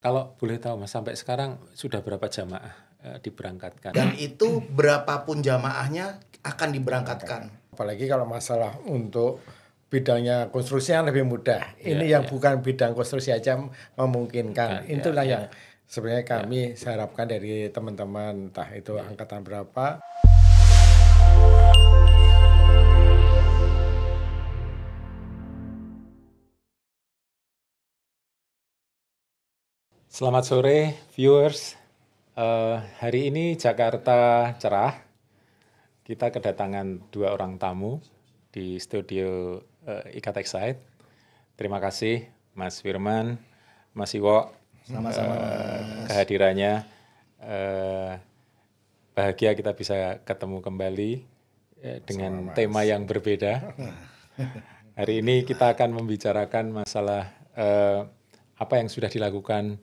Kalau boleh tahu Mas, sampai sekarang sudah berapa jamaah diberangkatkan? Dan itu berapapun jamaahnya akan diberangkatkan. Apalagi kalau masalah untuk bidangnya konstruksi yang lebih mudah. Ini yang bukan bidang konstruksi aja memungkinkan. Itulah yang sebenarnya kami saya harapkan dari teman-teman, entah itu angkatan berapa. Selamat sore viewers. Hari ini Jakarta cerah. Kita kedatangan 2 orang tamu di studio IKAT Excite. Terima kasih Mas Firman, Mas Iwo, Sama-sama. kehadirannya. Bahagia kita bisa ketemu kembali dengan tema yang berbeda. Hari ini kita akan membicarakan masalah apa yang sudah dilakukan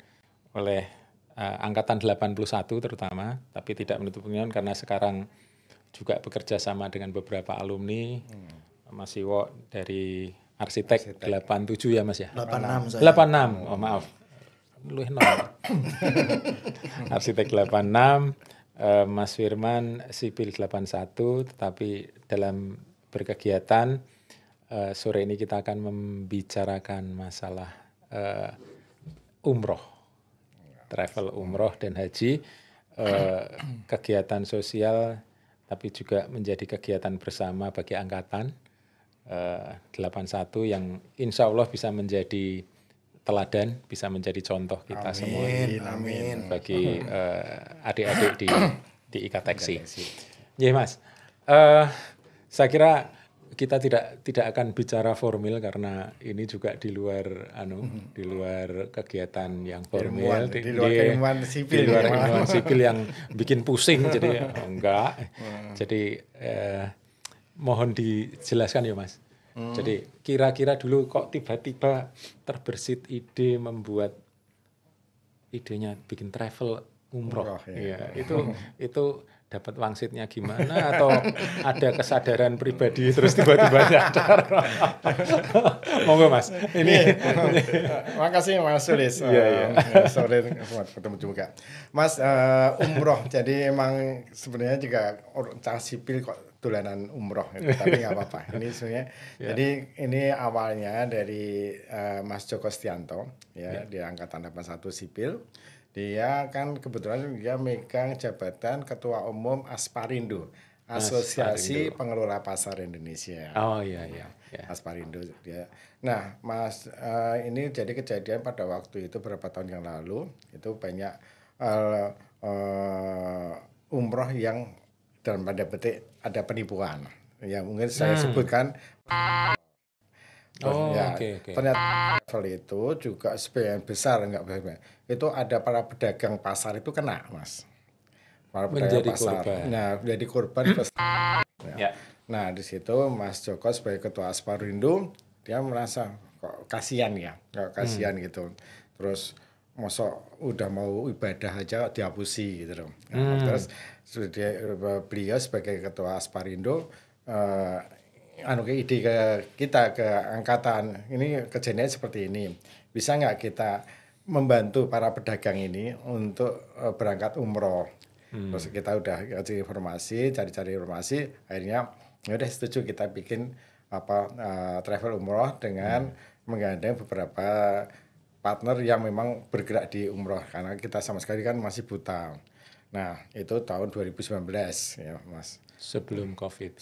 oleh Angkatan 81 terutama, tapi tidak menutup kemungkinan karena sekarang juga bekerja sama dengan beberapa alumni. Mas Iwo dari Arsitek 87 ya Mas ya? 86 saya. 86, oh maaf. Luwih nol. Arsitek 86, Mas Firman Sipil 81, tetapi dalam berkegiatan sore ini kita akan membicarakan masalah umroh, travel umroh dan haji, kegiatan sosial, tapi juga menjadi kegiatan bersama bagi angkatan 81 yang insya Allah bisa menjadi teladan, bisa menjadi contoh kita semua bagi adik-adik di IKATEXI. Ya Mas, saya kira kita tidak akan bicara formil karena ini juga di luar kegiatan yang formal, di luar keilmuan sipil, di luar keilmuan sipil yang bikin pusing, jadi enggak. Jadi mohon dijelaskan ya Mas. Jadi kira-kira dulu kok tiba-tiba terbersit ide membuat idenya bikin travel umroh. Ya, itu dapat wangsitnya gimana atau ada kesadaran pribadi terus tiba-tiba nyadar? Monggo Mas. Ini makasih Mas Sulis. Sore ketemu juga. Mas, umroh. Jadi emang sebenarnya juga orang sipil kok tulanan umroh gitu. Tapi nggak apa-apa. Ini sebenarnya jadi ini awalnya dari Mas Joko Stianto ya di Angkatan 81 Sipil. Dia kan kebetulan dia megang jabatan Ketua Umum Asparindo, Asosiasi Pengelola Pasar Indonesia. Oh iya. Asparindo dia. Nah, Mas, ini jadi kejadian pada waktu itu beberapa tahun yang lalu itu banyak umroh yang dalam tanda petik ada penipuan. Ya mungkin saya sebutkan. Okay. Ternyata travel itu juga sebagian besar itu ada para pedagang pasar itu kena Mas. Para pedagang pasar. Korban. Nah, menjadi korban. Nah, di situ Mas Joko sebagai ketua Asparindo dia merasa kok kasihan gitu. Terus mosok udah mau ibadah aja dihapusi gitu loh. Nah, terus beliau sebagai ketua Asparindo ide ke kita ke angkatan ini kejadian seperti ini, bisa nggak kita membantu para pedagang ini untuk berangkat umroh. Terus kita udah cari informasi, akhirnya ya udah setuju kita bikin travel umroh dengan menggandeng beberapa partner yang memang bergerak di umroh karena kita sama sekali kan masih buta. Nah itu tahun 2019 ya Mas. Sebelum COVID.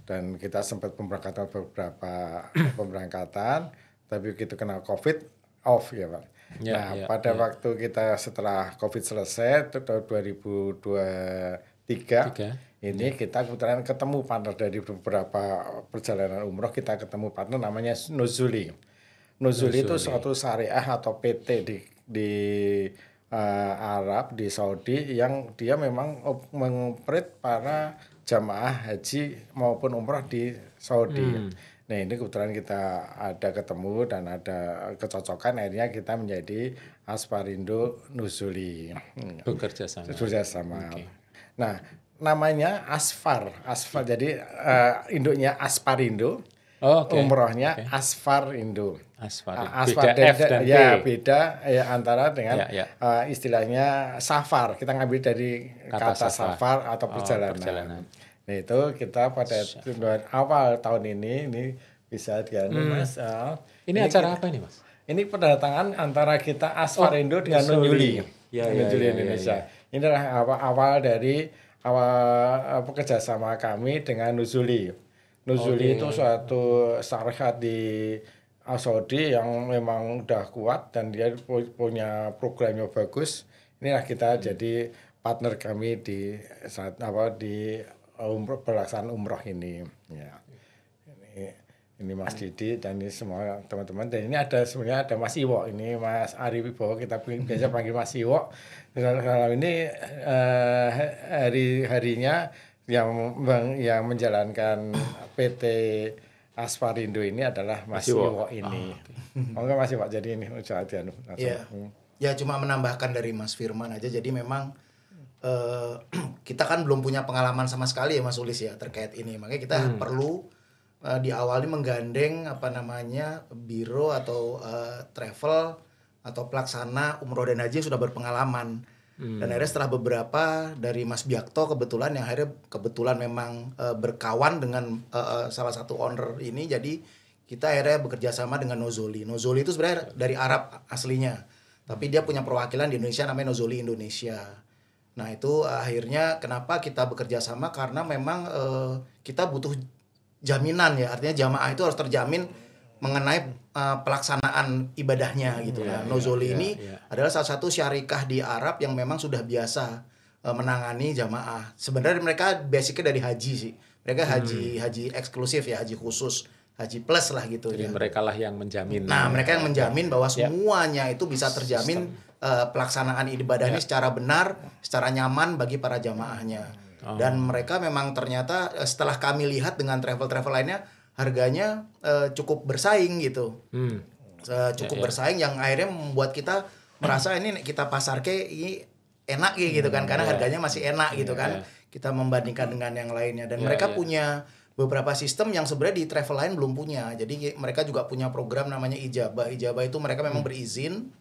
Dan kita sempat pemberangkatan beberapa pemberangkatan, tapi begitu kena COVID off ya Pak. Pada waktu kita setelah COVID selesai tahun 2023 ini kita kebetulan ketemu partner dari beberapa perjalanan umroh, kita ketemu partner namanya Nuzuli. Nuzuli itu suatu syariah atau PT di Arab di Saudi yang dia memang mengoperate para jamaah haji maupun umrah di Saudi. Nah ini kebetulan kita ada ketemu dan ada kecocokan, akhirnya kita menjadi Asparindo Nuzuli. Bekerja sama. Okay. Nah namanya Asfar. Jadi induknya Asparindo. Oh, oke. umrohnya Oke. Asfar Indo. Asfar. Asfar Beda F dan P. ya beda ya antara dengan Ya, ya. istilahnya safar. Kita ngambil dari Kata kata safar. safar atau Oh, perjalanan. perjalanan. Nah, itu kita pada bulan awal tahun ini bisa Mas. Ini acara apa ini, Mas? Ini pendatangan antara kita Asfar Indo dengan Nuzuli. Nuzuli. Ya, Nuzuli ya, ya, Indonesia. ya. Ini adalah awal dari kerjasama kami dengan Nuzuli. Nuzuli itu suatu syarikat di Saudi yang memang udah kuat dan dia punya programnya bagus. Inilah kita jadi partner kami di saat di pelaksanaan umroh ini. Ya. Ini Mas Didi dan ini semua teman-teman. Dan ini sebenarnya ada Mas Iwo. Ini Mas Ari Wibowo, kita biasa panggil Mas Iwo. Dalam ini hari-harinya yang menjalankan PT Asparindo ini adalah Mas Iwo ini. Enggak Mas Iwo, jadi ini Iya. Ya cuma menambahkan dari Mas Firman aja. Jadi memang kita kan belum punya pengalaman sama sekali ya Mas Ulis ya terkait ini. Makanya kita perlu diawali menggandeng biro atau travel atau pelaksana umroh dan haji yang sudah berpengalaman. Dan akhirnya setelah beberapa dari Mas Biakto kebetulan memang berkawan dengan salah satu owner ini, jadi kita akhirnya bekerja sama dengan Nozoli. Nozoli itu sebenarnya dari Arab aslinya, tapi dia punya perwakilan di Indonesia namanya Nozoli Indonesia. Nah itu akhirnya kenapa kita bekerja sama, karena memang kita butuh jaminan ya, artinya jamaah itu harus terjamin mengenai pelaksanaan ibadahnya gitu kan. Nozoli ini adalah salah satu syarikah di Arab yang memang sudah biasa menangani jamaah. Sebenarnya mereka basicnya dari haji sih. Mereka haji eksklusif ya, haji khusus, haji plus lah gitu. Jadi ya. mereka lah yang menjamin. Nah, mereka yang menjamin bahwa semuanya itu bisa terjamin pelaksanaan ibadah ini secara benar, secara nyaman bagi para jamaahnya. Dan mereka memang ternyata setelah kami lihat dengan travel-travel lainnya, harganya cukup bersaing gitu. Cukup bersaing yang akhirnya membuat kita merasa ini kita pasar ini enak gitu kan, karena harganya masih enak gitu kan. Kita membandingkan dengan yang lainnya, dan mereka punya beberapa sistem yang sebenarnya di travel lain belum punya. Jadi mereka juga punya program namanya ijabah. Ijabah itu mereka memang berizin.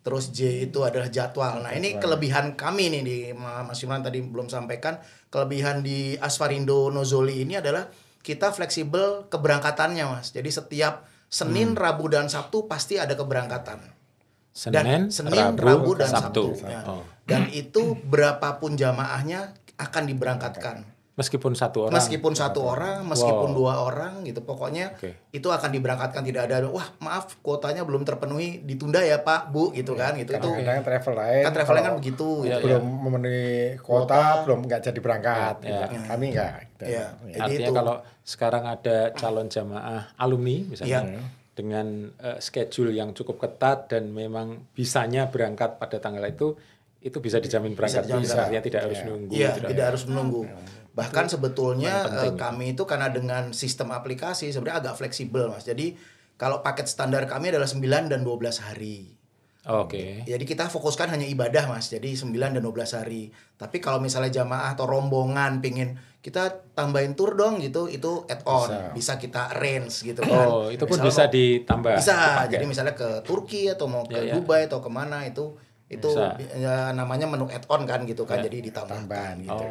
Terus J itu adalah jadwal. Nah, ini kelebihan kami nih di Mas Imran tadi belum sampaikan. Kelebihan di Asparindo Nozoli ini adalah kita fleksibel keberangkatannya, Mas. Jadi setiap Senin, Rabu, dan Sabtu pasti ada keberangkatan. Senin, Rabu, dan Sabtu. Sabtu. Ya. Dan itu berapapun jamaahnya akan diberangkatkan. Meskipun satu orang. Meskipun dua orang gitu. Pokoknya itu akan diberangkatkan, tidak ada wah maaf kuotanya belum terpenuhi, ditunda ya Pak, Bu gitu kan. Gitu itu. Kadang travel lain Kan begitu gitu. Belum memenuhi kuota, belum nggak jadi berangkat. Kami enggak. Artinya kalau sekarang ada calon jamaah alumni misalnya dengan schedule yang cukup ketat dan memang bisanya berangkat pada tanggal itu bisa dijamin berangkat. Artinya tidak harus nunggu. Iya, tidak harus menunggu. Bahkan sebetulnya kami itu karena dengan sistem aplikasi sebenarnya agak fleksibel, Mas. Jadi kalau paket standar kami adalah 9 dan 12 hari. Oke. Jadi kita fokuskan hanya ibadah, Mas. Jadi 9 dan 12 hari. Tapi kalau misalnya jamaah atau rombongan pingin kita tambahin tur dong gitu, itu add-on. Bisa kita arrange gitu kan. Oh, itu pun bisa ditambah. Bisa. Jadi misalnya ke Turki atau mau ke Dubai atau kemana itu namanya menu add-on kan gitu kan, jadi ditambahkan gitu.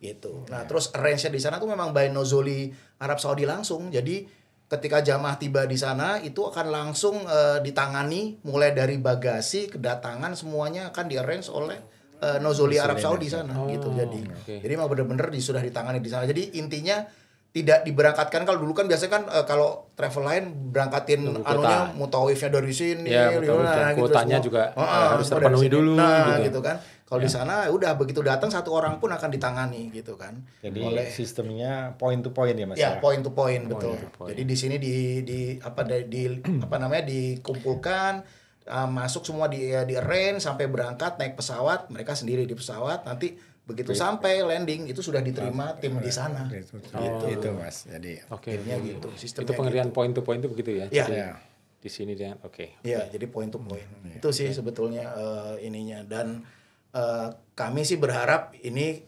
Gitu. Nah, terus arrange-nya di sana tuh memang by Nozoli Arab Saudi langsung. Jadi ketika jamaah tiba di sana itu akan langsung ditangani mulai dari bagasi, kedatangan, semuanya akan di-arrange oleh Nozoli Arab Saudi sana gitu. Jadi memang benar-benar sudah ditangani di sana. Jadi intinya tidak diberangkatkan. Kalau dulu kan biasanya kan kalau travel lain berangkatin anunya mutawifnya dari sini, kuotanya gitu, juga harus terpenuhi dulu gitu kan. Kalau di sana udah begitu datang satu orang pun akan ditangani gitu kan. Jadi sistemnya point to point ya Mas. Ya, point to point betul. Jadi di sini dikumpulkan, masuk semua di arrange sampai berangkat naik pesawat, mereka sendiri di pesawat, nanti begitu sampai landing itu sudah diterima tim di sana. Itu Mas. Jadi gitu. Itu pengertian point to point itu begitu ya. Iya. Di sini dia Iya, jadi point to point. Itu sih sebetulnya ininya, dan kami sih berharap ini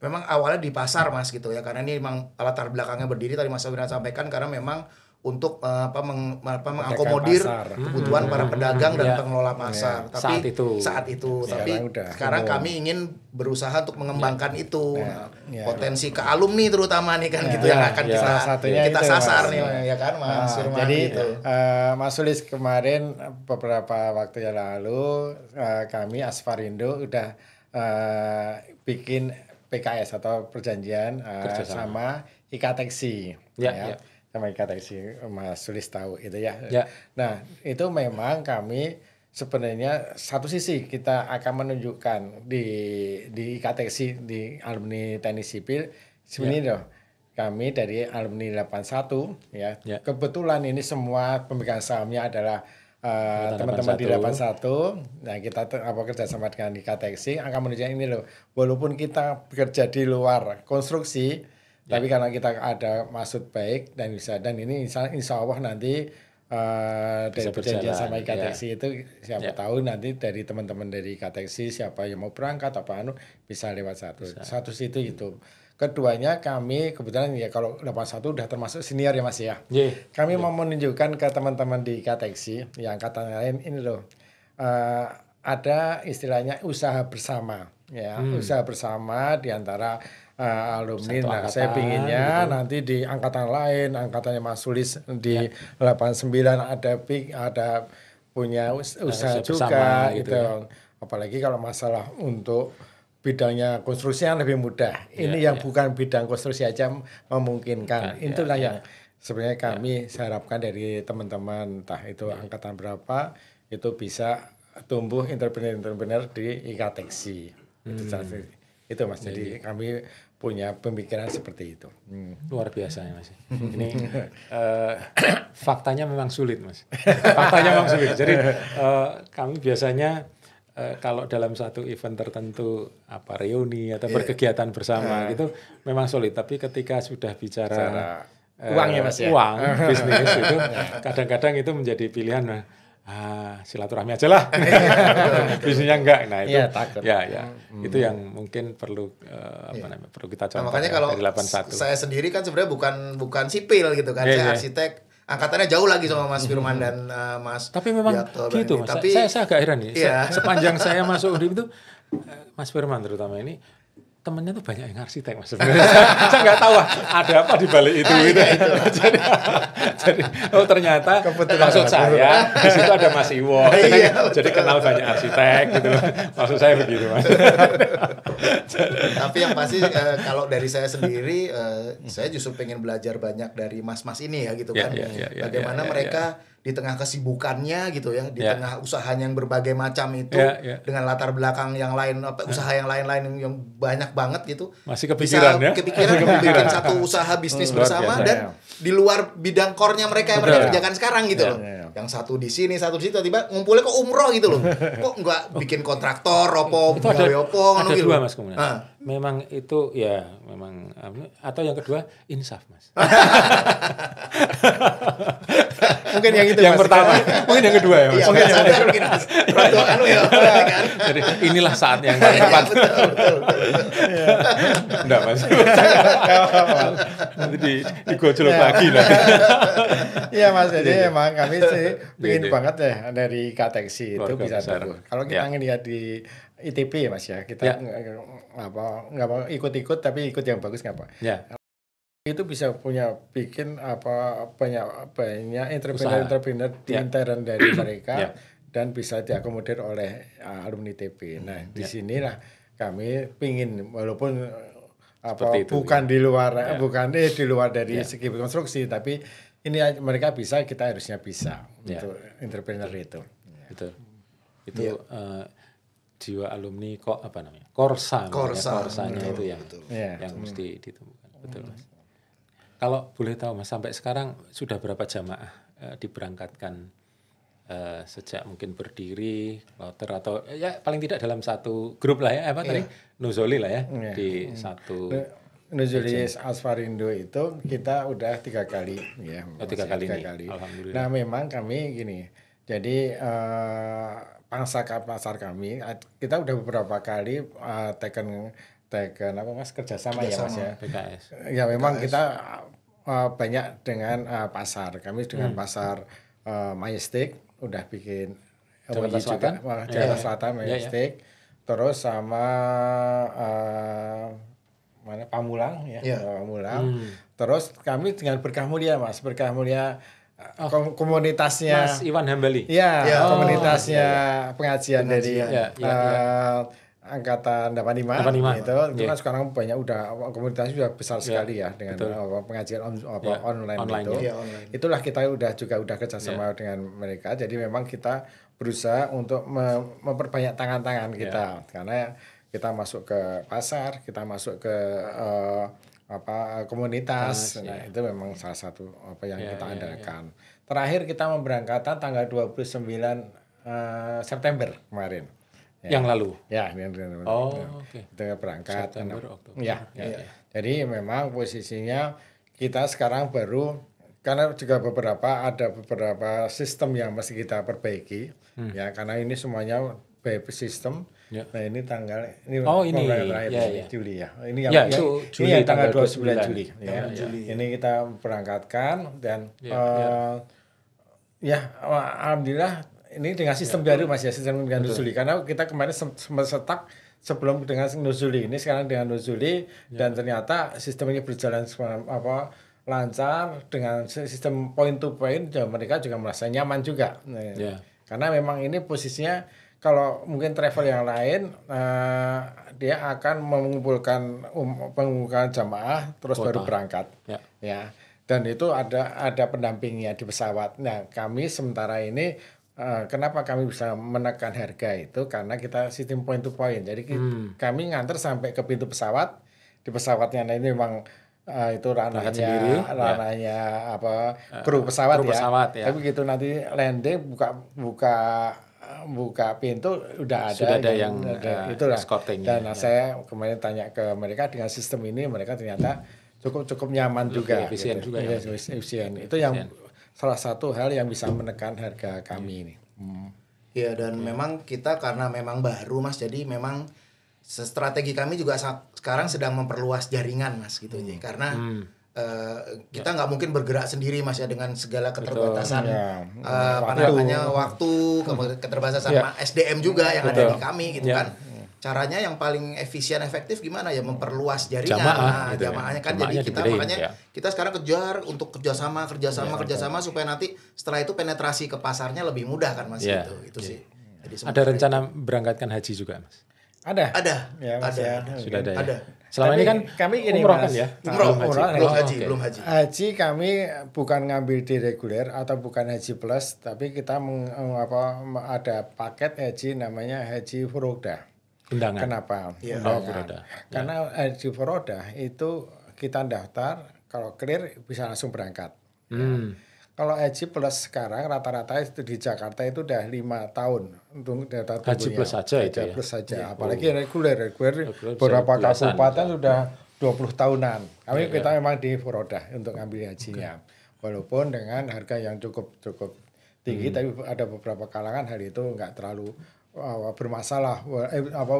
memang awalnya di pasar Mas gitu ya, karena ini memang latar belakangnya berdiri tadi Mas Firman sampaikan karena memang untuk mengakomodir pasar. kebutuhan para pedagang dan Ya. pengelola pasar. Tapi Saat itu. tapi udah sekarang umum. kami ingin berusaha untuk mengembangkan itu. Nah, Ya. potensi ke alumni terutama nih kan gitu yang akan salah satunya kita itu, sasar Mas. nih ya kan Mas Firman Jadi gitu. Mas Sulis kemarin beberapa waktu yang lalu kami Asfarindo udah bikin PKS atau perjanjian sama IKTeksi Ya. sama IKTeksi Mas Sulis tahu itu ya. Ya. Nah itu memang kami sebenarnya satu sisi kita akan menunjukkan di IKTeksi di alumni teknik sipil sebenarnya loh. Kami dari alumni 81 ya. Kebetulan ini semua pemegang sahamnya adalah teman-teman di 81. Nah, kita kerjasama dengan IKTeksi akan menunjukkan ini loh. Walaupun kita bekerja di luar konstruksi, tapi karena kita ada maksud baik dan ini insya Allah nanti dari perjanjian sama IKTeksi itu siapa tahu nanti dari teman-teman dari IKTeksi siapa yang mau berangkat apa bisa lewat satu situ itu. Keduanya kami kebetulan ya kalau 81 udah termasuk senior ya Mas ya. Kami mau menunjukkan ke teman-teman di IKTeksi yang angkatan lain ini loh. Ada istilahnya usaha bersama ya, usaha bersama di antara alumni. Nah, saya pinginnya nanti di angkatan lain, angkatannya Mas Sulis di 89 ada punya usaha juga gitu. Apalagi kalau masalah untuk bidangnya konstruksi yang lebih mudah. Ini yang bukan bidang konstruksi aja memungkinkan. Itulah yang sebenarnya kami harapkan dari teman-teman entah itu angkatan berapa itu bisa tumbuh entrepreneur di IKTeksi. Itu Mas. Jadi kami punya pemikiran seperti itu. Luar biasa ya Mas. Ini faktanya memang sulit Mas. Faktanya memang sulit. Jadi kami biasanya kalau dalam satu event tertentu reuni atau berkegiatan bersama gitu memang sulit. Tapi ketika sudah bicara uang ya Mas ya. Uang bisnis itu kadang-kadang itu menjadi pilihan. Silaturahmi aja lah. Bisnisnya enggak. Nah itu itu yang mungkin perlu perlu kita contoh. Makanya kalau dari 81. Saya sendiri kan sebenarnya bukan sipil gitu kan. Saya arsitek. Angkatannya jauh lagi sama Mas Firman dan Mas. Tapi memang Biato, gitu Mas. Tapi saya agak heran nih. Sepanjang saya masuk UNDIP itu Mas Firman terutama ini temennya tuh banyak yang arsitek Mas sebenarnya. Saya nggak tahu ada apa di balik itu gitu. jadi ternyata maksud saya di situ ada Mas Iwo. Jadi kenal banyak arsitek gitu. Maksud saya begitu Mas. Tapi yang pasti kalau dari saya sendiri saya justru pengen belajar banyak dari mas-mas ini ya gitu kan. Bagaimana mereka di tengah kesibukannya gitu ya, di tengah usahanya yang berbagai macam itu dengan latar belakang yang lain usaha yang lain-lain yang banyak banget gitu. Masih kepikiran bikin satu usaha bisnis bersama dan di luar bidang core-nya mereka yang mereka kerjakan sekarang gitu loh. Yang satu di sini, satu di situ, tiba ngumpulnya kok umroh gitu loh. Kok enggak bikin kontraktor opo, ada gitu. Dua Mas kemudian. Memang itu ya memang atau yang kedua insaf Mas. Mungkin yang itu yang Mas. Pertama, mungkin yang kedua ya Mas. Iya, mungkin sadar mungkin Mas. Kan. Jadi inilah saat yang paling tepat. Betul. Enggak Mas. Nanti digojlok lagi lah. Iya Mas, jadi emang kami sih pengen banget ya dari IKTeksi itu bisa tumbuh. Kalau kita ngelihat di ITB ya Mas ya, kita nggak mau ikut-ikut tapi ikut yang bagus nggak apa. Itu bisa bikin banyak entrepreneur di intern dari mereka dan bisa diakomodir oleh alumni ITB. Nah di sinilah kami pingin walaupun bukan di luar di luar dari segi konstruksi tapi ini mereka bisa kita harusnya bisa untuk entrepreneur itu. Betul. Itu jiwa alumni kok korsanya itu yang mesti ditemukan. Betul Mas. Kalau boleh tahu Mas sampai sekarang sudah berapa jamaah diberangkatkan sejak mungkin berdiri kloter atau ya paling tidak dalam satu grup lah ya tadi Nuzoli lah ya di satu Nuzuli Asfarindo itu kita udah 3 kali ya. 3 kali. Alhamdulillah. Nah memang kami gini, jadi pasar kami kita udah beberapa kali taken dengan apa Mas kerjasama ya Mas ya. PKS. Ya memang kita banyak dengan pasar. Kami dengan pasar Majestic udah bikin Jakarta MOU Selatan? juga, Jakarta Selatan Majestic. Terus sama mana Pamulang ya, Pamulang. Terus kami dengan Berkah Mulia Mas, Berkah Mulia komunitasnya Mas Iwan Hambali. ya, komunitasnya pengajian dari angkatan 85 itu kan sekarang banyak udah komunitasnya sudah besar sekali ya dengan pengajian online itu. Itulah kita udah kerjasama dengan mereka. Jadi memang kita berusaha untuk memperbanyak tangan-tangan kita karena kita masuk ke pasar, kita masuk ke komunitas. Nah, itu memang salah satu apa yang kita andalkan. Terakhir kita memberangkatkan tanggal 29 September kemarin. Yang lalu. Ya, oke. Kita berangkat. September, Oktober. Jadi memang posisinya kita sekarang baru karena juga ada beberapa sistem yang mesti kita perbaiki ya karena ini semuanya by system. Nah ini terakhir Juli ya. Ini yang tanggal 29 Juli. Ya. Ini kita berangkatkan dan alhamdulillah ini dengan sistem baru Mas ya, sistem dengan Nuzuli karena kita kemarin sempat stuck sebelum dengan Nuzuli ini sekarang dengan Nuzuli dan ternyata sistem ini berjalan lancar dengan sistem point to point dan mereka juga merasa nyaman juga. Karena memang ini posisinya kalau mungkin travel yang lain dia akan mengumpulkan jamaah terus baru berangkat. Ya. Dan itu ada pendampingnya di pesawat. Nah, kami sementara ini kenapa kami bisa menekan harga itu karena kita sistem point to point. Jadi kami nganter sampai ke pintu pesawat. Di pesawatnya ini memang itu ranahnya kru pesawat ya. Tapi begitu nanti landing buka pintu udah ada yang itulah escorting. Dan saya kemarin tanya ke mereka dengan sistem ini mereka ternyata cukup nyaman juga. Efisien juga. Efisien. Itu yang salah satu hal yang bisa menekan harga kami ini. Ya dan memang kita karena memang baru Mas, jadi memang strategi kami juga sekarang sedang memperluas jaringan Mas gitu ya. Karena kita nggak mungkin bergerak sendiri Mas ya dengan segala keterbatasan waktu, keterbatasan SDM juga yang ada di kami gitu kan. Caranya yang paling efisien efektif gimana ya memperluas jaringan jamaahnya kan jadi kita makanya kita sekarang kejar untuk kerjasama supaya nanti setelah itu penetrasi ke pasarnya lebih mudah kan Mas itu sih. Jadi ada rencana berangkatkan haji juga Mas? Ada. Sudah ada. Ada. Selama ini kan kami ini umroh Mas, kan ya? Belum haji. Haji kami bukan ngambil di reguler atau bukan haji plus, tapi kita ada paket haji namanya haji furoda. Undangan. Kenapa? Furoda. Karena haji furoda itu kita daftar kalau clear bisa langsung berangkat. Kalau haji plus sekarang rata-rata itu di Jakarta itu udah 5 tahun untuk data tubuhnya. Haji plus saja itu ya? Plus saja. Apalagi reguler beberapa kabupaten sudah 20 tahunan. Kita memang di furoda untuk ngambil hajinya. Walaupun dengan harga yang cukup tinggi, tapi ada beberapa kalangan hal itu nggak terlalu bermasalah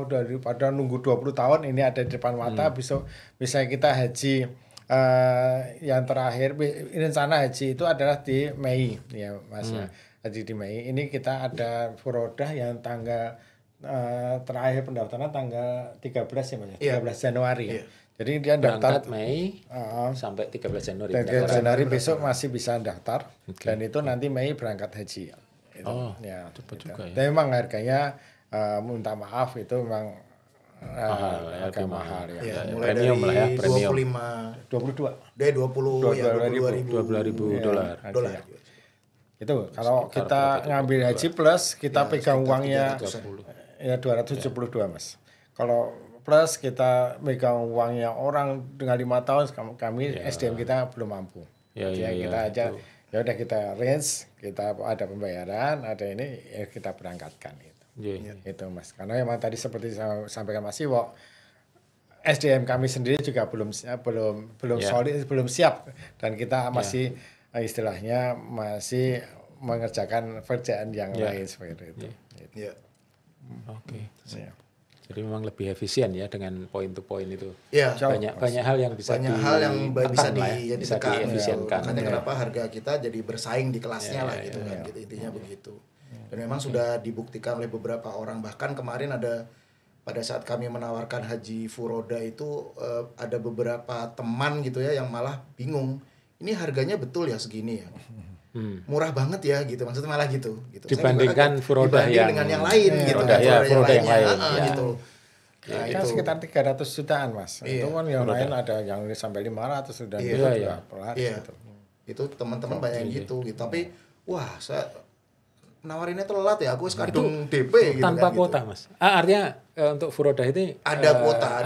daripada nunggu 20 tahun ini ada di depan mata bisa kita haji yang terakhir rencana haji itu adalah di Mei ya Mas ya. Haji di Mei ini kita ada furodah yang tanggal terakhir pendaftaran tanggal 13 ya Mas ya. 13 Januari. Jadi dia daftar Mei sampai 13 Januari. 13 Januari besok masih bisa daftar dan itu nanti Mei berangkat haji. Cepat juga ya. Dan memang harganya minta maaf itu memang agak mahal ya. Mulai premium dari lah ya, premium. 22. Dari 22.000 dolar. Dolar. Itu kalau kita ngambil haji plus kita pegang uangnya 272 Mas. Kalau plus kita megang uangnya orang dengan 5 tahun kami SDM kita belum mampu. Kita aja ya udah kita range, kita ada pembayaran, ada ini ya kita berangkatkan gitu. Itu Mas. Karena memang tadi seperti saya sampaikan Mas Iwo, SDM kami sendiri juga belum solid, belum siap dan kita masih istilahnya masih mengerjakan pekerjaan yang lain seperti itu. Oke. Jadi memang lebih efisien ya dengan point to point itu. Iya. Banyak hal yang bisa Banyak hal yang bisa bisa ditekan. diefisienkan. Makanya kenapa harga kita jadi bersaing di kelasnya lah gitu kan. Gitu, intinya begitu. Dan memang sudah dibuktikan oleh beberapa orang. Bahkan kemarin pada saat kami menawarkan haji furoda itu ada beberapa teman gitu ya yang malah bingung. Ini harganya betul ya segini ya. Murah banget ya gitu, maksudnya malah gitu. Dibandingkan furoda dengan yang lain gitu. Furoda yang lain. Gitu. Nah, kan itu sekitar 300 jutaan mas. Itu kan yang lain ada yang sampai 500 dan gitu. Itu teman-teman banyak yang gitu. Tapi wah saya nawarinnya telat ya, aku kadung DP gitu tanpa kan, kuota gitu. mas. Artinya untuk furoda itu ada kuota,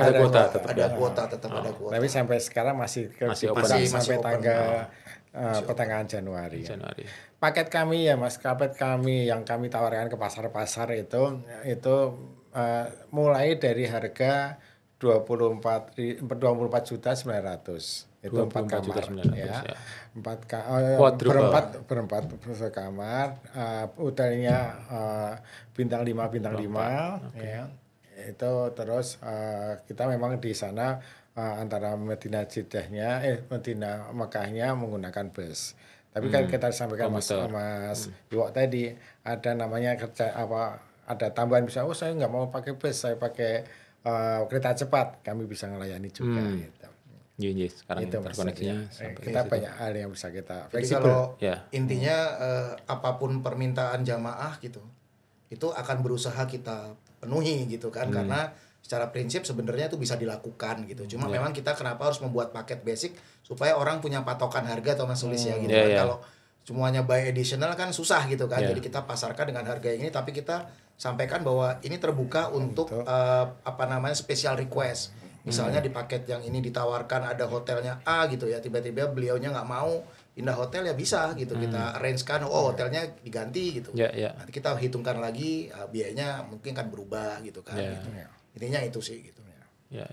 tetap ada kuota. Tapi sampai sekarang masih sampai tanggal pertengahan Januari. Paket kami ya mas, yang kami tawarkan ke pasar-pasar itu mulai dari harga 24.900 itu 4 kamar ya. 4 berempat sekamar, hotelnya bintang 5 ya. Itu terus kita memang di sana antara Medina Mekahnya menggunakan bus. Tapi kan kita sampaikan Mas Iwok tadi ada namanya ada tambahan bisa saya nggak mau pakai bus, saya pakai kereta cepat, kami bisa melayani juga gitu. Iya, sekarang itu terkoneksinya kita banyak hal yang bisa kita fleksibel. Intinya apapun permintaan jamaah gitu, itu akan berusaha kita penuhi gitu kan, karena secara prinsip sebenarnya itu bisa dilakukan gitu. Cuma memang kita kenapa harus membuat paket basic supaya orang punya patokan harga atau Mas Sulis ya gitu kan. Kalau semuanya buy additional kan susah gitu kan. Jadi kita pasarkan dengan harga ini, tapi kita sampaikan bahwa ini terbuka untuk special request. Misalnya di paket yang ini ditawarkan ada hotelnya A gitu ya, tiba-tiba beliaunya nggak mau pindah hotel ya bisa gitu, kita arrange-kan hotelnya diganti gitu. Nanti kita hitungkan lagi biayanya mungkin kan berubah gitu kan. Gitu. Intinya itu sih gitu. Ya.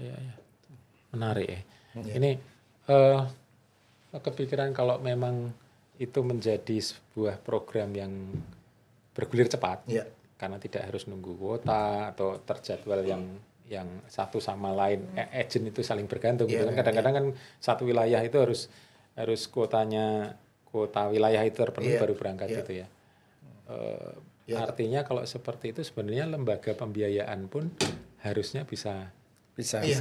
Menarik ya. Ini kepikiran kalau memang itu menjadi sebuah program yang bergulir cepat. Karena tidak harus nunggu kuota atau terjadwal yang satu sama lain, agent itu saling bergantung gitu kan. Kadang-kadang kan satu wilayah itu harus kuota wilayah itu terpenuhi baru berangkat gitu ya. Artinya kalau seperti itu sebenarnya lembaga pembiayaan pun harusnya bisa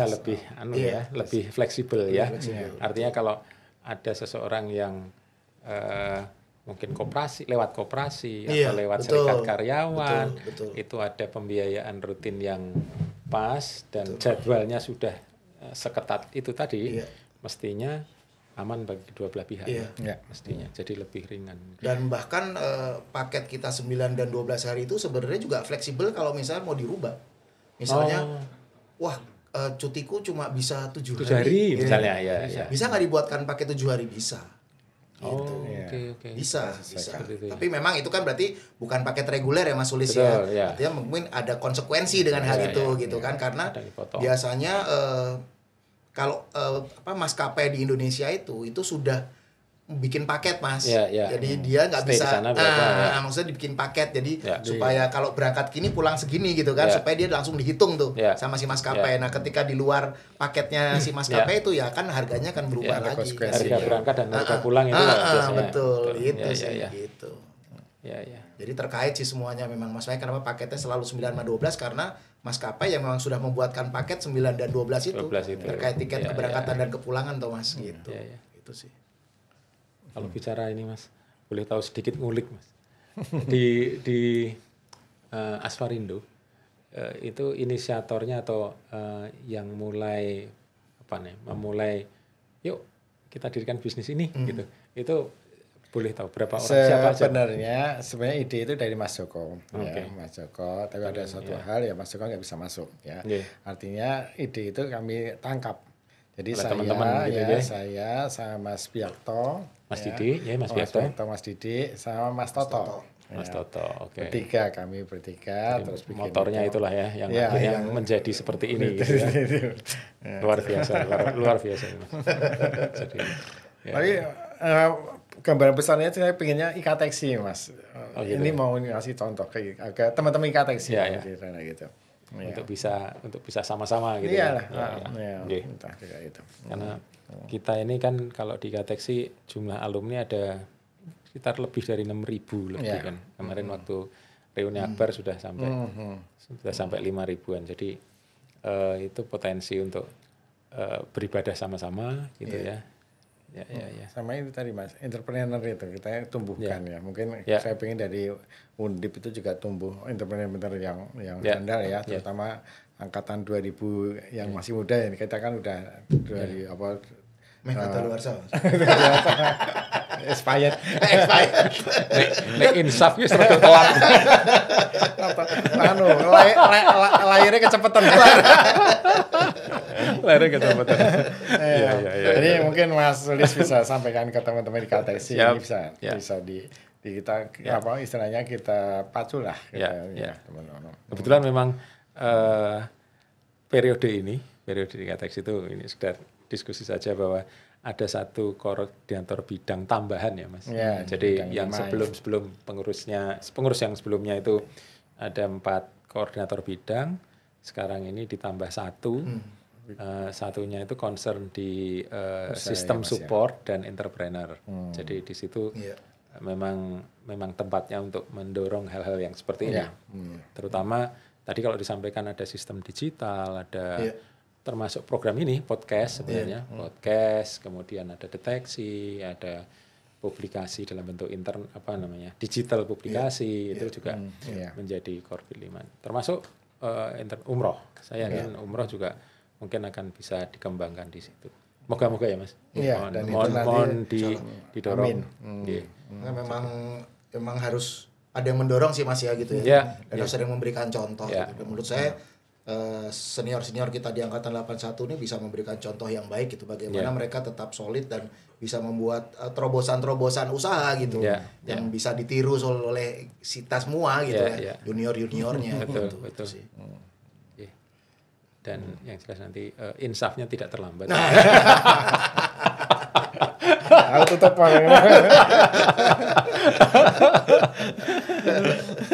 lebih lebih fleksibel ya. Artinya kalau ada seseorang yang mungkin lewat koperasi atau lewat serikat karyawan, itu ada pembiayaan rutin yang pas dan jadwalnya sudah seketat itu tadi, mestinya aman bagi kedua belah pihak mestinya, jadi lebih ringan. Dan bahkan paket kita 9 dan 12 hari itu sebenarnya juga fleksibel kalau misalnya mau dirubah. Misalnya cutiku cuma bisa 7 hari misalnya bisa nggak dibuatkan pakai 7 hari? Bisa gitu. Okay. Bisa. Tapi memang itu kan berarti bukan paket reguler ya Mas Sulis ya. Artinya mungkin ada konsekuensi dengan hal itu gitu kan, karena biasanya kalau maskapai di Indonesia itu sudah bikin paket Mas. Jadi dia nggak bisa maksudnya dibikin paket jadi supaya kalau berangkat gini pulang segini gitu kan, supaya dia langsung dihitung tuh sama si maskapai. Nah, ketika di luar paketnya si maskapai itu ya kan harganya kan berubah lagi. Harga berangkat dan harga pulang itu biasanya. Betul. Itu sih gitu. Ya. Jadi terkait sih semuanya memang Mas. Makanya kenapa paketnya selalu 9 sama 12 karena maskapai yang memang sudah membuatkan paket 9 dan 12 itu terkait tiket keberangkatan dan kepulangan tuh Mas gitu. Itu sih. Kalau bicara ini Mas, boleh tahu sedikit ngulik Mas. Di Asfarindo itu inisiatornya atau yang memulai yuk kita dirikan bisnis ini gitu. Itu boleh tahu berapa orang siapa aja? Sebenarnya ide itu dari Mas Joko, Mas Joko. Tapi ada satu hal ya Mas Joko nggak bisa masuk ya. Artinya ide itu kami tangkap. Jadi teman-teman saya sama Mas Biakto, Mas Didi, Mas Didi, sama Mas Toto. Mas Toto, Bertiga jadi terus bikin motornya itulah ya yang menjadi seperti ini. Gitu ya. Luar biasa. Mas. Jadi, tapi gambaran besarnya saya pengennya IKTeksi Mas. Ini mau ngasih contoh ke teman-teman IKTeksi gitu. untuk bisa sama-sama gitu Iyalah. ya. Iya, entah kayak itu. Karena kita ini kan kalau di Katek sih jumlah alumni ada sekitar lebih dari 6.000 lebih kan. Kemarin waktu reuni akbar sudah sampai 5.000-an. Jadi itu potensi untuk beribadah sama-sama gitu ya. Ya. Sama itu tadi Mas, entrepreneur itu kita tumbuhkan ya. Mungkin saya pengen dari Undip itu juga tumbuh entrepreneur yang handal ya, terutama angkatan 2000 yang masih muda ya. Kita kan udah dari kata luar sana. Expired. Nek insaf wis rada telat. Lahirnya kecepatan. Lahirnya kecepatan. Iya. Jadi mungkin Mas Sulis bisa sampaikan ke teman-teman di KTC ini bisa di kita istilahnya kita pacu lah. Teman-teman. Kebetulan memang periode di KTX itu ini sekedar diskusi saja bahwa ada satu koordinator bidang tambahan ya Mas. Jadi yang sebelum pengurus yang sebelumnya itu ada 4 koordinator bidang, sekarang ini ditambah 1. Satunya itu concern di sistem support dan entrepreneur. Jadi di situ memang tempatnya untuk mendorong hal-hal yang seperti ini. Terutama tadi kalau disampaikan ada sistem digital, ada termasuk program ini podcast sebenarnya, podcast, kemudian ada deteksi, ada publikasi dalam bentuk digital publikasi itu juga menjadi core Biliman. Termasuk umroh. Saya ingin umroh juga mungkin akan bisa dikembangkan di situ. Moga-moga ya Mas. Mohon didorong. Memang harus ada yang mendorong sih Mas ya gitu ya. Dan harus sering memberikan contoh. Gitu. Dan menurut saya senior-senior kita di angkatan 81 ini bisa memberikan contoh yang baik gitu bagaimana mereka tetap solid dan bisa membuat terobosan-terobosan usaha gitu yang bisa ditiru oleh kita semua gitu junior-juniornya betul sih. Dan yang jelas nanti insafnya tidak terlambat. Aku tutup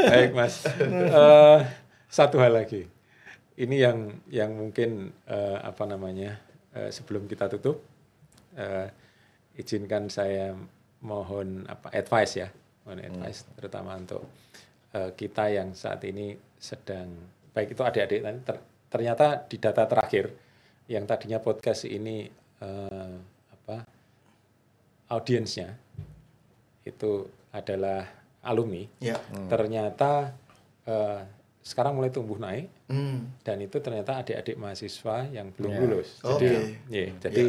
Baik Mas. Satu hal lagi. Ini yang mungkin sebelum kita tutup, izinkan saya mohon advice terutama untuk kita yang saat ini sedang baik itu adik-adik ternyata di data terakhir yang tadinya podcast ini audiensnya itu adalah alumni, ternyata sekarang mulai tumbuh naik dan itu ternyata adik-adik mahasiswa yang belum lulus. Jadi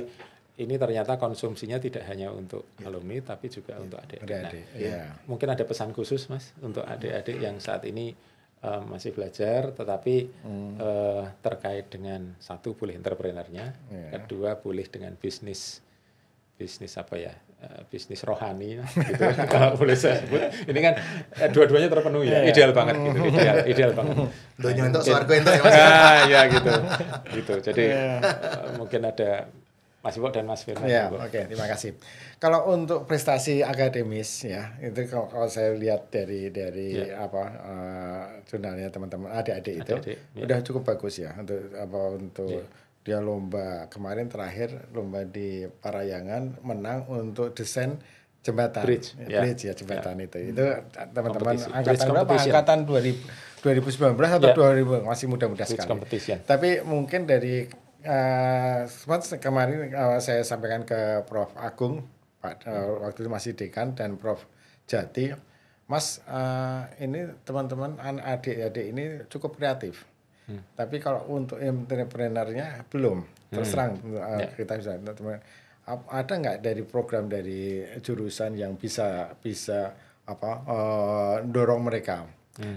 ini ternyata konsumsinya tidak hanya untuk alumni tapi juga untuk adik-adik. Mungkin ada pesan khusus Mas untuk adik-adik yang saat ini masih belajar tetapi terkait dengan satu boleh entrepreneurnya, kedua boleh dengan bisnis bisnis rohani gitu kalau boleh saya sebut. Ini kan dua-duanya terpenuhi ideal banget gitu, ideal banget. Donya untuk swarga itu ya Mas. Ya gitu. Jadi mungkin ada Mas Iwo dan Mas Firman. Oke, terima kasih. Kalau untuk prestasi akademis ya, itu kalau saya lihat dari jurnalnya teman-teman adik-adik itu udah cukup bagus ya untuk dia lomba kemarin terakhir lomba di Parayangan menang untuk desain jembatan bridge jembatan itu teman-teman angkatan berapa angkatan 2019 atau 2000 masih muda-muda sekali tapi mungkin dari kemarin saya sampaikan ke Prof Agung waktu itu masih dekan dan Prof Jati Mas ini teman-teman adik-adik ini cukup kreatif. Tapi kalau untuk entrepreneurnya belum terus terang kita bisa ada nggak dari program dari jurusan yang bisa dorong mereka.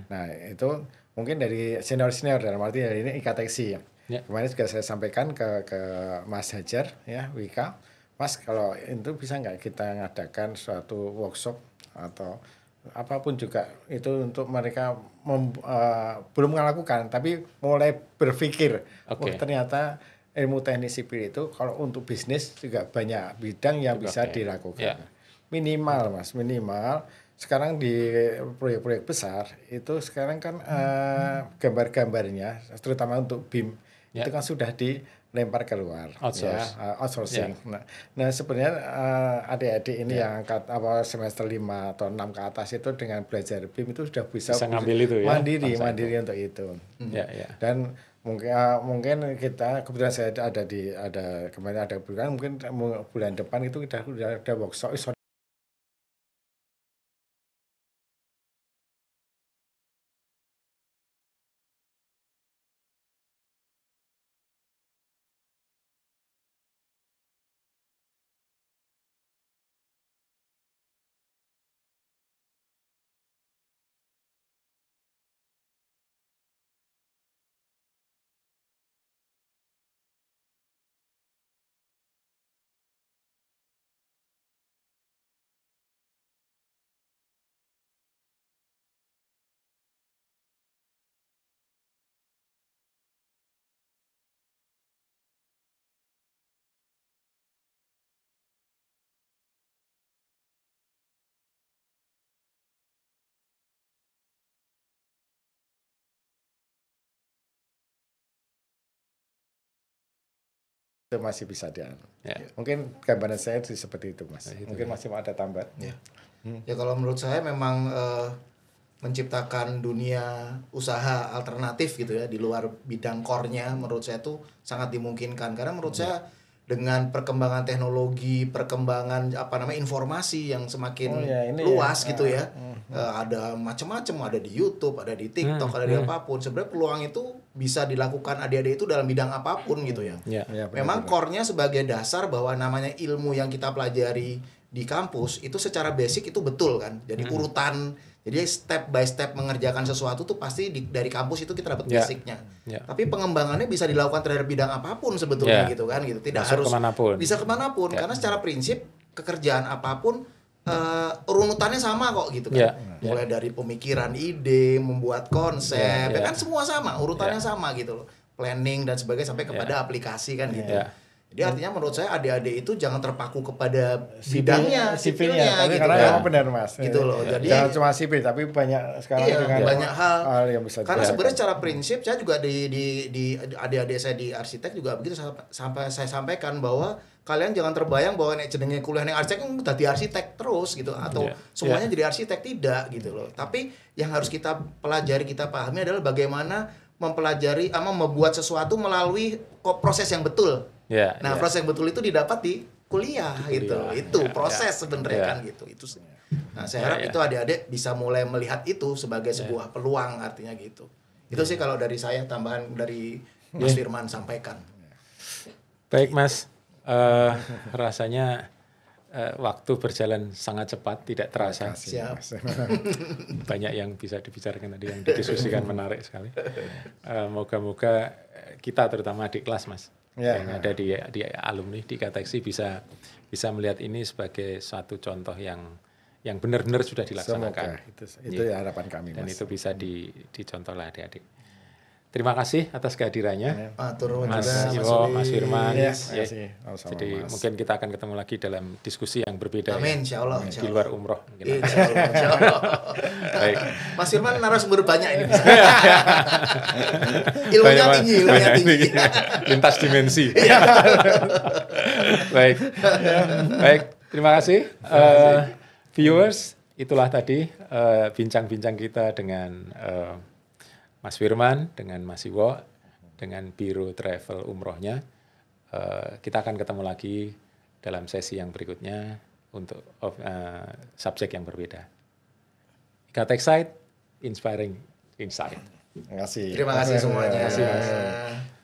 Nah itu mungkin dari senior dalam arti dari ini IKTEXI kemarin juga saya sampaikan ke Mas Hajar ya Wika Mas kalau itu bisa nggak kita ngadakan suatu workshop atau apapun juga itu untuk mereka belum melakukan tapi mulai berpikir ternyata ilmu teknik sipil itu kalau untuk bisnis juga banyak bidang yang bisa dilakukan minimal sekarang di proyek-proyek besar itu sekarang kan gambar-gambarnya terutama untuk BIM itu kan sudah dilempar keluar outsourcing. Nah sebenarnya adik-adik ini yang semester 5 atau 6 ke atas itu dengan belajar BIM itu sudah bisa ngambil itu ya, mandiri untuk itu. Dan mungkin kita kebetulan saya kemarin ada bulan depan itu udah ada workshop itu masih bisa mungkin gambaran saya seperti itu Mas. Mungkin masih mau ada tambahan. Ya kalau menurut saya memang menciptakan dunia usaha alternatif gitu ya di luar bidang core-nya menurut saya tuh sangat dimungkinkan karena menurut saya dengan perkembangan teknologi, perkembangan informasi yang semakin luas gitu ya. Ada macam-macam, ada di YouTube, ada di TikTok, ada di apapun. Sebenarnya peluang itu bisa dilakukan adik-adik itu dalam bidang apapun gitu ya. Memang core-nya sebagai dasar bahwa namanya ilmu yang kita pelajari di kampus itu secara basic itu betul kan. Jadi urutan, jadi step by step mengerjakan sesuatu tuh pasti dari kampus itu kita dapat basicnya. Tapi pengembangannya bisa dilakukan terhadap bidang apapun sebetulnya gitu kan gitu. Tidak harus bisa kemanapun karena secara prinsip pekerjaan apapun runutannya sama kok gitu kan. Mulai dari pemikiran ide, membuat konsep, ya kan semua sama, urutannya sama gitu loh. Planning dan sebagainya sampai kepada aplikasi kan gitu. Jadi artinya menurut saya adik-adik itu jangan terpaku kepada bidangnya, sipilnya gitu karena benar Mas. Gitu loh. Jadi jangan cuma sipil tapi banyak sekarang dengan banyak hal yang bisa karena sebenarnya secara prinsip saya juga di adik-adik saya di arsitek juga begitu sampai saya sampaikan bahwa kalian jangan terbayang bahwa nek jenenge kuliah ning arsitek udah di arsitek terus gitu atau semuanya jadi arsitek, tidak gitu loh. Tapi yang harus kita pelajari, kita pahami adalah bagaimana mempelajari membuat sesuatu melalui proses yang betul. Proses yang betul itu didapat di kuliah gitu. Itu proses sebenarnya kan gitu. Itu sih. Nah, saya harap itu adik-adik bisa mulai melihat itu sebagai sebuah peluang artinya gitu. Itu sih kalau dari saya, tambahan dari Mas Firman sampaikan. Baik Mas, rasanya waktu berjalan sangat cepat, tidak terasa. Siap. Banyak yang bisa dibicarakan tadi, yang didiskusikan menarik sekali. Moga-moga kita terutama adik kelas Mas, yang ada di alumni di Kateksi bisa melihat ini sebagai suatu contoh yang benar-benar sudah dilaksanakan. Semoga. Itu harapan kami Mas. Dan itu bisa dicontoh oleh adik-adik. Terima kasih atas kehadirannya, Mas Iwo, Mas Firman. Jadi mungkin kita akan ketemu lagi dalam diskusi yang berbeda. Amin, insyaallah. Di luar umroh. Insyaallah. Baik. Mas Firman narasumber banyak ini. Ilmunya tinggi. Lintas dimensi. Baik. Terima kasih. Viewers, itulah tadi bincang-bincang kita dengan Mas Firman, dengan Mas Iwo, dengan Biro Travel Umrohnya. Kita akan ketemu lagi dalam sesi yang berikutnya untuk subjek yang berbeda. Ikatex Site, Inspiring Insight. Terima kasih. Terima kasih semuanya. Terima kasih Mas.